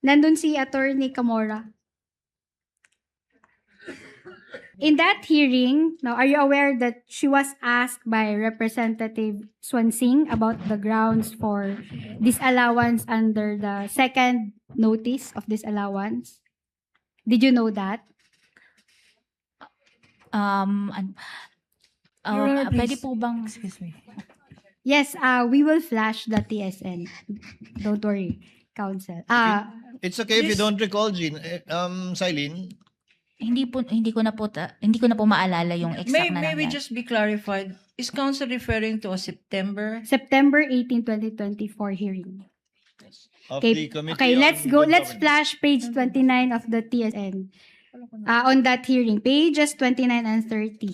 Nandun si Attorney Camora. In that hearing, now, are you aware that she was asked by Representative Swansing about the grounds for disallowance under the second notice of disallowance? Did you know that? Your Honor, Pwede please. po bang... Excuse me. Yes, we will flash the TSN. Don't worry, Counsel. It's okay if you Yes. don't recall, Jean. Silene. Hindi ko na po maalala yung exact na May we nangyari. just be clarified? Is counsel referring to a September? September 18, 2024 hearing. Of Okay, the Committee okay, on let's go. Good Let's Governance. flash page 29 of the TSN. On that hearing, pages 29 and 30.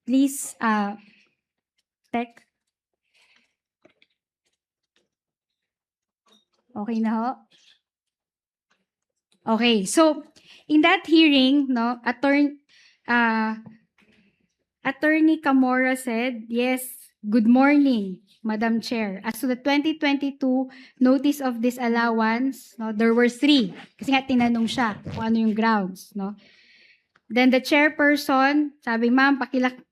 Please, Tech. Okay na ho? Okay, so in that hearing, no, Attorney Camora said, yes, good morning, Madam Chair. As to the 2022 notice of disallowance, no, there were 3. Kasi nga tinanong siya kung ano yung grounds, no. Then the chairperson, sabi, ma'am,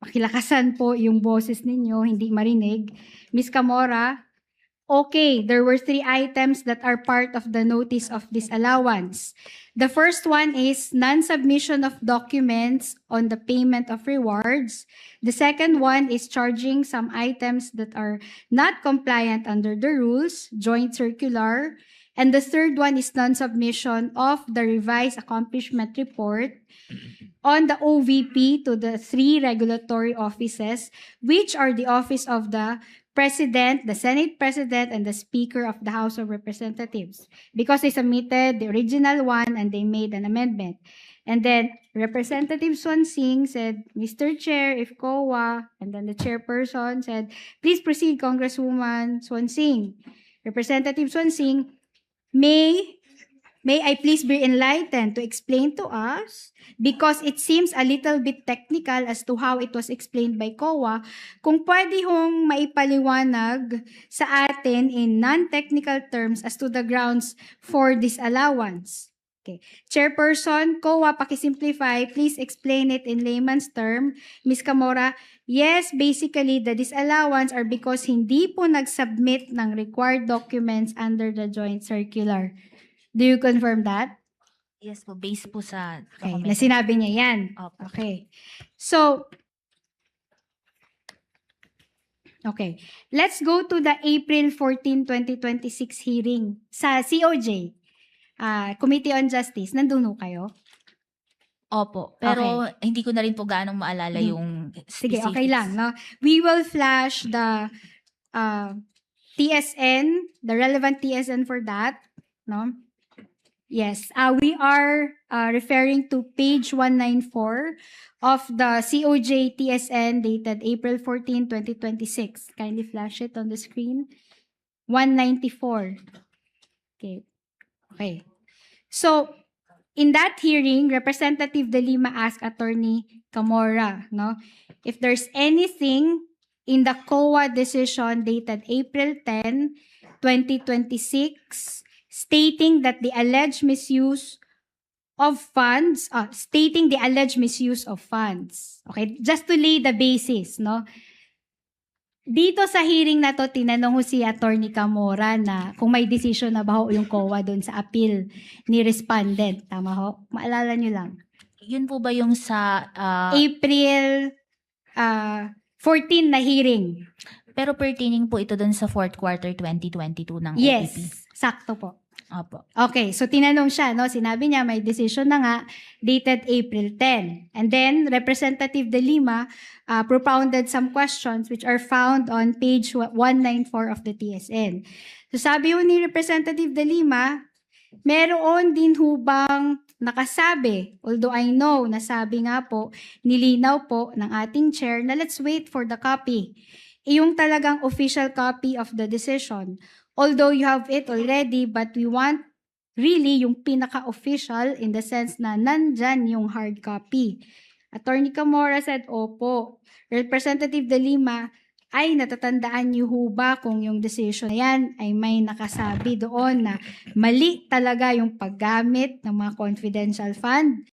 pakilakasan po yung boses ninyo, hindi marinig. Ms. Camora, okay, there were 3 items that are part of the notice of disallowance. The first one is non-submission of documents on the payment of rewards. The second one is charging some items that are not compliant under the rules, joint circular. And the third one is non-submission of the revised accomplishment report on the OVP to the 3 regulatory offices, which are the office of the President, the Senate President, and the Speaker of the House of Representatives. Because they submitted the original one and they made an amendment. And then Representative Swansing said, Mr. Chair, if COA, and then the chairperson said, please proceed, Congresswoman Swansing. Representative Swansing, May I please be enlightened to explain to us, because it seems a little bit technical as to how it was explained by COA, kung pwede hong maipaliwanag sa atin in non-technical terms as to the grounds for disallowance. Okay. Chairperson, COA, pakisimplify, please explain it in layman's term. Ms. Camora, yes, basically, the disallowance are because hindi po nag-submit ng required documents under the joint circular. Do you confirm that? Yes po, based po sa Okay, document. na sinabi niya yan. Opo. Okay. So, okay. Let's go to the April 14, 2026 hearing sa COJ, Committee on Justice. Nandun ho kayo? Opo, pero hindi ko na rin po gaano maalala yung Sige, specifics. okay lang. No? We will flash the TSN, the relevant TSN for that. No? Yes, we are referring to page 194 of the COJ TSN dated April 14, 2026. Kindly flash it on the screen. 194. Okay. Okay. So, in that hearing, Representative De Lima asked Attorney Camora, no, if there's anything in the COA decision dated April 10, 2026, stating that the alleged misuse of funds, stating the alleged misuse of funds. Okay, just to lay the basis, no? Dito sa hearing na to, tinanong ho si Attorney Camora na kung may decision na ba ho yung COA doon sa appeal ni respondent. Tama ho? Maalala nyo lang. Yun po ba yung sa... April 14 na hearing. pero pertaining po ito dun sa fourth quarter 2022 ng OPP. Yes, sakto po. Opo. Okay, so tinanong siya, no? Sinabi niya may decision na nga dated April 10. And then Representative De Lima propounded some questions which are found on page 194 of the TSN. So sabi ho ni Representative De Lima, meron din hubang nakasabi, although I know, nasabi nga po, nilinaw po ng ating chair na let's wait for the copy. Yung talagang official copy of the decision. Although you have it already, but we want really yung pinaka-official in the sense na nandyan yung hard copy. Attorney Camora said, opo. Representative De Lima, ay natatandaan niyo ho ba kung yung decision na yan ay may nakasabi doon na mali talaga yung paggamit ng mga confidential fund